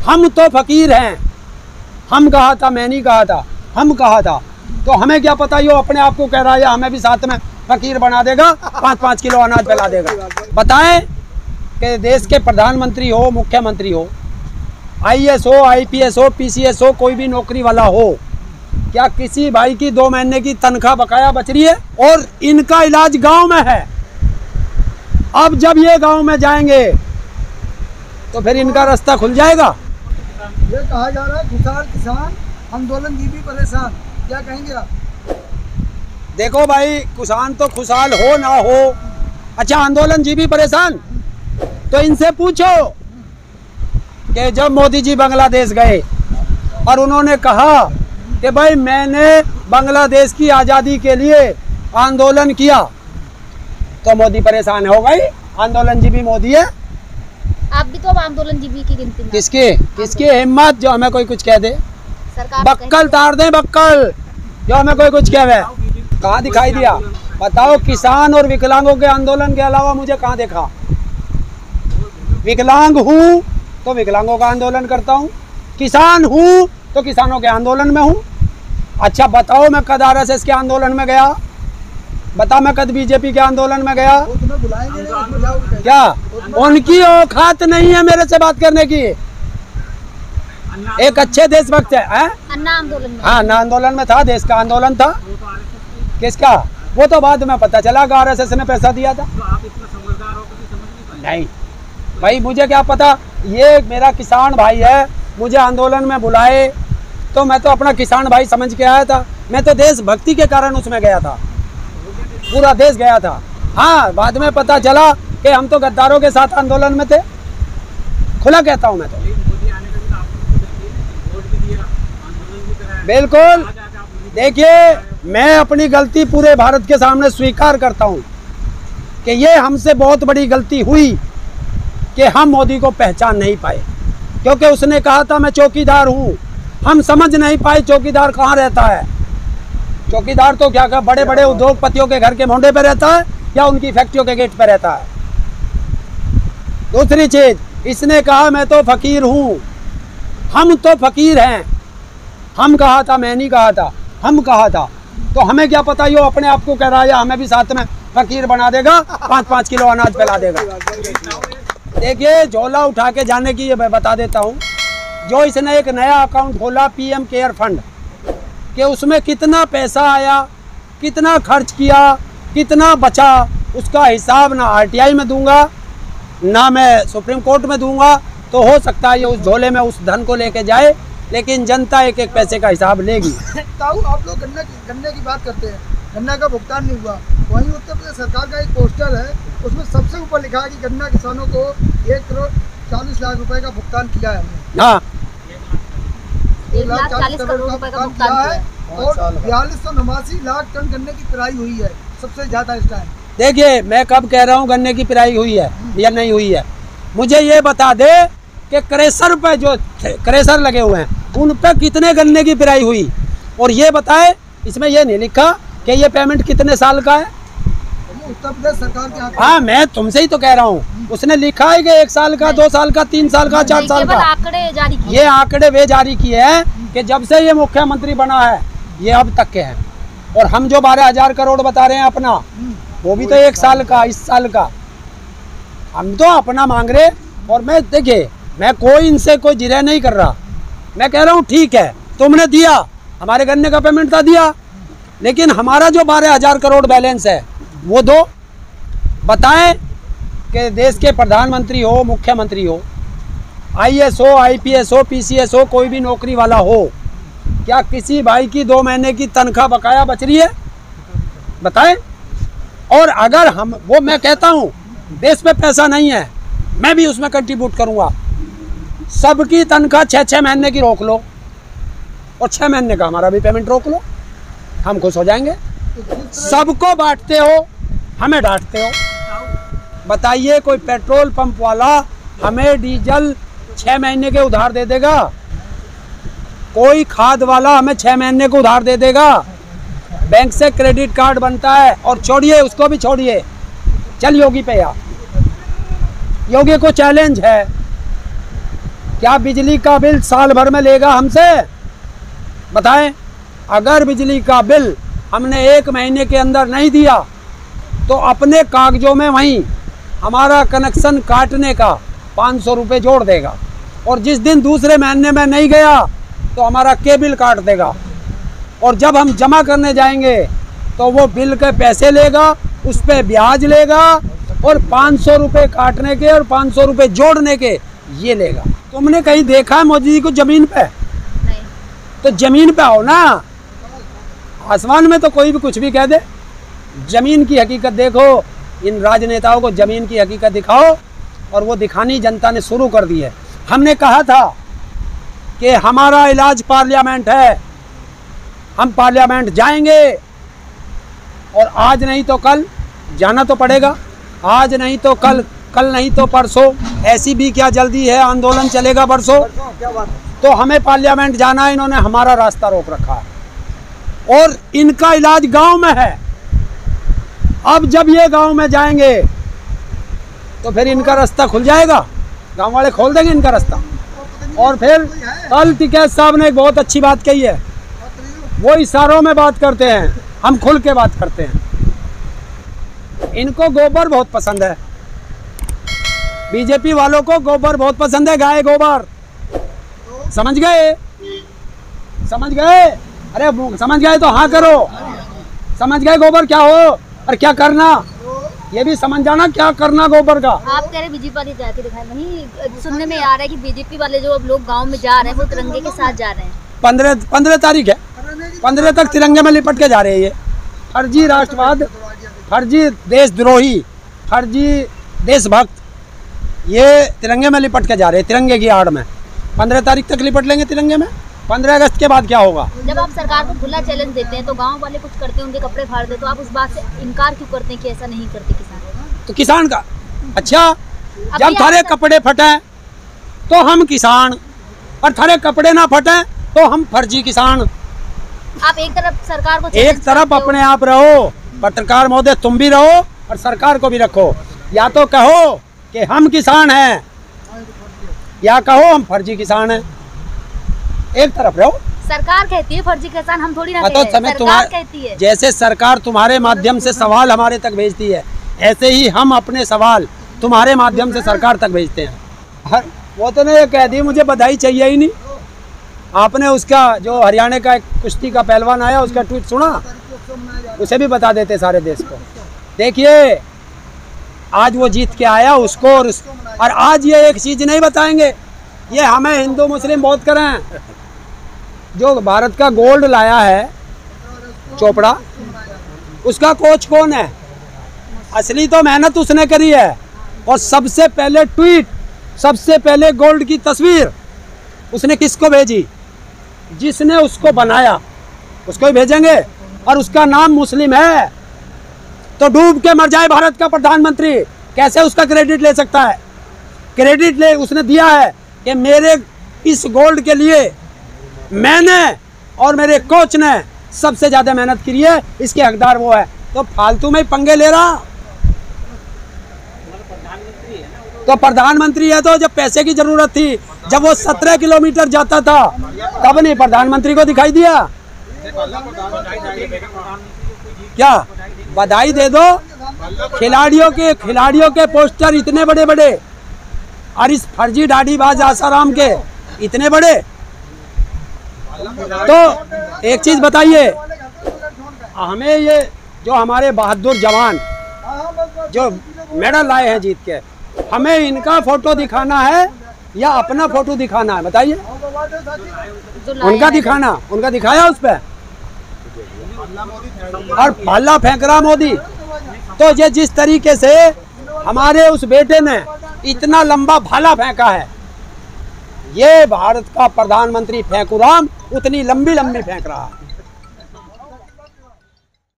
हम तो फकीर हैं। हम कहा था, मैं नहीं कहा था, हम कहा था। तो हमें क्या पता ये अपने आप को कह रहा है या हमें भी साथ में फकीर बना देगा, 5-5 किलो अनाज फैला देगा। बताएं कि देश के प्रधानमंत्री हो, मुख्यमंत्री हो, IAS हो, IPS हो, PCS हो, कोई भी नौकरी वाला हो, क्या किसी भाई की 2 महीने की तनख्वाह बकाया बच रही है? और इनका इलाज गांव में है। अब जब ये गांव में जाएंगे तो फिर इनका रास्ता खुल जाएगा। ये कहा जा रहा है खुशहाल किसान, आंदोलन जीवी परेशान, क्या कहेंगे आप? देखो भाई, किसान तो खुशहाल हो ना हो, अच्छा आंदोलन जीवी परेशान, तो इनसे पूछो कि जब मोदी जी बांग्लादेश गए और उन्होंने कहा कि भाई मैंने बांग्लादेश की आज़ादी के लिए आंदोलन किया, तो मोदी परेशान हो गई। आंदोलन जीवी मोदी है। आप भी तो अब आंदोलन जीवी की गिनती में। किसकी हिम्मत जो हमें कोई कुछ कह दे? सरकार बक्कल तार दे, बक्कल, जो हमें कोई कुछ कहे। कहाँ दिखाई दिया? बताओ, किसान और विकलांगों के आंदोलन के अलावा मुझे कहाँ देखा? विकलांग हूँ तो विकलांगों का आंदोलन करता हूँ, किसान हूँ तो किसानों के आंदोलन में हूँ। अच्छा बताओ, मैं कद RSS के आंदोलन में गया? बता, मैं कद BJP के आंदोलन में गया? क्या उनकी औकात नहीं है मेरे से बात करने की? एक अच्छे देशभक्त है, अन्ना आंदोलन में। हाँ, अन्ना आंदोलन में था, देश का आंदोलन था। किसका? वो तो बाद में पता चला कि RSS ने पैसा दिया था। नहीं भाई, मुझे क्या पता, ये मेरा किसान भाई है, मुझे आंदोलन में बुलाए तो मैं तो अपना किसान भाई समझ के आया था। मैं तो देशभक्ति के कारण उसमें गया था, पूरा देश गया था। हाँ, बाद में पता चला कि हम तो गद्दारों के साथ आंदोलन में थे। खुला कहता हूँ मैं तो। बिल्कुल, देखिए, मैं अपनी गलती पूरे भारत के सामने स्वीकार करता हूँ कि ये हमसे बहुत बड़ी गलती हुई कि हम मोदी को पहचान नहीं पाए, क्योंकि उसने कहा था मैं चौकीदार हूँ। हम समझ नहीं पाए चौकीदार कहाँ रहता है। चौकीदार तो क्या बड़े बड़े उद्योगपतियों के घर के मोहल्ले पे रहता है या उनकी फैक्ट्रियों के गेट पे रहता है। दूसरी चीज, इसने कहा मैं तो फकीर हूँ। हम तो फकीर हैं। हम कहा था, मैं नहीं कहा था, हम कहा था। तो हमें क्या पता ये अपने आप को कह रहा है या हमें भी साथ में फकीर बना देगा, 5-5 किलो अनाज फैला देगा। देखिए, झोला उठा के जाने की ये मैं बता देता हूँ। जो इसने एक नया अकाउंट खोला PM केयर फंड, कि उसमें कितना पैसा आया, कितना खर्च किया, कितना बचा, उसका हिसाब ना RTI में दूंगा ना मैं सुप्रीम कोर्ट में दूंगा। तो हो सकता है ये उस झोले में उस धन को लेके जाए, लेकिन जनता एक एक पैसे का हिसाब लेगी। ताऊ, आप लोग गन्ने की बात करते हैं, गन्ना का भुगतान नहीं हुआ। वहीं उत्तर प्रदेश सरकार का एक पोस्टर है, उसमें सबसे ऊपर लिखा है कि गन्ना किसानों को 1,40,00,000 रुपए का भुगतान किया है हमने। हाँ, 1,40,00,000 करोड़ का भुगतान किया है और 4289 लाख टन गन्ने की पेराई हुई है, सबसे ज्यादा इस टाइम। देखिए, मैं कब कह रहा हूँ गन्ने की पेराई हुई है या नहीं हुई है? मुझे ये बता दे कि क्रेशर पे, जो क्रेशर लगे हुए हैं, उन पे कितने गन्ने की पेराई हुई, और ये बताए। इसमें ये नहीं लिखा कि ये पेमेंट कितने साल का है। उत्तर प्रदेश सरकार के हाथ। हाँ, मैं तुमसे ही तो कह रहा हूँ। उसने लिखा है कि 1 साल का, 2 साल का, 3 साल का, 4 साल का। आंकड़े जारी किए। ये आंकड़े वे जारी किए हैं कि जब से ये मुख्यमंत्री बना है ये अब तक के हैं। और हम जो 12,000 करोड़ बता रहे हैं अपना, वो भी तो 1 साल का, इस साल का। हम तो अपना मांग रहे। और मैं, देखिए, मैं कोई इनसे कोई जिरह नहीं कर रहा। मैं कह रहा हूँ ठीक है, तुमने दिया, हमारे गन्ने का पेमेंट था दिया, लेकिन हमारा जो 12,000 करोड़ बैलेंस है वो दो। बताएं कि देश के प्रधानमंत्री हो, मुख्यमंत्री हो, IAS हो, IPS हो, PCS हो, कोई भी नौकरी वाला हो, क्या किसी भाई की 2 महीने की तनख्वाह बकाया बच रही है? बताएं। और अगर हम, वो मैं कहता हूँ देश में पैसा नहीं है, मैं भी उसमें कंट्रीब्यूट करूँगा। सबकी तनख्वाह 6-6 महीने की रोक लो और 6 महीने का हमारा भी पेमेंट रोक लो, हम खुश हो जाएंगे। सबको बांटते हो, हमें डांटते हो। बताइए, कोई पेट्रोल पंप वाला हमें डीजल 6 महीने के उधार दे देगा? कोई खाद वाला हमें 6 महीने को उधार दे देगा? बैंक से क्रेडिट कार्ड बनता है, और छोड़िए उसको भी छोड़िए, चल योगी पे आ। योगी को चैलेंज है क्या बिजली का बिल साल भर में लेगा हमसे? बताएं। अगर बिजली का बिल हमने 1 महीने के अंदर नहीं दिया तो अपने कागजों में वहीं हमारा कनेक्शन काटने का 500 रुपये जोड़ देगा, और जिस दिन दूसरे महीने में नहीं गया तो हमारा केबिल काट देगा, और जब हम जमा करने जाएंगे तो वो बिल के पैसे लेगा, उस पर ब्याज लेगा, और 500 रुपये काटने के और 500 रुपये जोड़ने के ये लेगा। तुमने कहीं देखा है मोदी जी को ज़मीन पे? नहीं। तो ज़मीन पे आओ ना। आसमान में तो कोई भी कुछ भी कह दे, ज़मीन की हकीकत देखो। इन राजनेताओं को ज़मीन की हकीकत दिखाओ, और वो दिखानी जनता ने शुरू कर दी है। हमने कहा था कि हमारा इलाज पार्लियामेंट है, हम पार्लियामेंट जाएंगे, और आज नहीं तो कल जाना तो पड़ेगा। आज नहीं तो कल, कल नहीं तो परसों, ऐसी भी क्या जल्दी है, आंदोलन चलेगा बरसों। क्या बात है? तो हमें पार्लियामेंट जाना है, इन्होंने हमारा रास्ता रोक रखा है, और इनका इलाज गांव में है। अब जब ये गांव में जाएंगे तो फिर इनका रास्ता खुल जाएगा, गांव वाले खोल देंगे इनका रास्ता। और फिर कल टिकैत साहब ने एक बहुत अच्छी बात कही है, वो इशारों में बात करते हैं, हम खुल के बात करते हैं। इनको गोबर बहुत पसंद है, बीजेपी वालों को गोबर बहुत पसंद है, गाय गोबर। समझ गए? समझ गए? अरे समझ गए तो हाँ करो। समझ गए गोबर क्या हो और क्या करना, ये भी समझ जाना क्या करना गोबर का। आप कह रहे बीजेपी वाले जाके दिखाए, वहीं सुनने में आ रहा है कि बीजेपी वाले जो अब लोग गांव में जा रहे हैं वो तिरंगे के साथ जा रहे हैं। 15 तारीख है, 15 तक तिरंगे में लिपट के जा रहे हैं। ये फर्जी राष्ट्रवाद, फर्जी देशद्रोही, फर्जी देशभक्त, ये तिरंगे में लिपट के जा रहे हैं, तिरंगे की आड़ में। 15 तारीख तक लिपट लेंगे तिरंगे में। 15 अगस्त के बाद क्या होगा? जब आप सरकार को खुला चैलेंज देते हैं तो गांव वाले कुछ करते हैं, उनके कपड़े फाड़ देते, तो आप उस बात से इनकार क्यों करते हैं कि ऐसा नहीं करते किसान? तो किसान का अच्छा, जब थारे कपड़े फटे तो हम किसान, और थारे कपड़े ना फटे तो हम फर्जी किसान। आप एक तरफ सरकार को एक तरफ अपने आप रहो, पत्रकार महोदय तुम भी रहो और सरकार को भी रखो। या तो कहो कि हम किसान हैं, या कहो हम फर्जी किसान हैं। एक तरफ रहो। सरकार कहती है फर्जी किसान, हम थोड़ी ना तो कहते हैं, सरकार कहती है। जैसे सरकार तुम्हारे माध्यम से सवाल हमारे तक भेजती है, ऐसे ही हम अपने सवाल तुम्हारे माध्यम से सरकार तक भेजते हैं। वो तो नहीं कह दी, मुझे बधाई चाहिए ही नहीं। आपने उसका जो हरियाणा का एक कुश्ती का पहलवान आया, उसका ट्वीट सुना? उसे भी बता देते सारे देश को। देखिए आज वो जीत के आया उसको, और आज ये एक चीज़ नहीं बताएंगे, ये हमें हिंदू मुस्लिम बहुत करें। जो भारत का गोल्ड लाया है चोपड़ा, उसका कोच कौन है? असली तो मेहनत उसने करी है, और सबसे पहले ट्वीट, सबसे पहले गोल्ड की तस्वीर उसने किसको भेजी? जिसने उसको बनाया उसको ही भेजेंगे, और उसका नाम मुस्लिम है। तो डूब के मर जाए भारत का प्रधानमंत्री, कैसे उसका क्रेडिट ले सकता है? क्रेडिट ले उसने दिया है कि मेरे इस गोल्ड के लिए मैंने और मेरे कोच ने सबसे ज़्यादा मेहनत की है, इसके हकदार वो है। तो फालतू में पंगे ले रहा। तो प्रधानमंत्री है, तो जब पैसे की जरूरत थी, जब वो 17 किलोमीटर जाता था, तब नहीं प्रधानमंत्री को दिखाई दिया क्या? बधाई दे दो। खिलाड़ियों के पोस्टर इतने बड़े बड़े, और इस फर्जी दाढ़ीबाज आसाराम के इतने बड़े। तो एक चीज बताइए, हमें ये जो हमारे बहादुर जवान जो मेडल लाए हैं जीत के, हमें इनका फोटो दिखाना है या अपना फोटो दिखाना है? बताइए। उनका दिखाना, उनका दिखाया उस पर, और भाला फेंक रहा मोदी। तो ये जिस तरीके से हमारे उस बेटे ने इतना लंबा भाला फेंका है, ये भारत का प्रधानमंत्री फेंकूराम उतनी लंबी लंबी फेंक रहा है।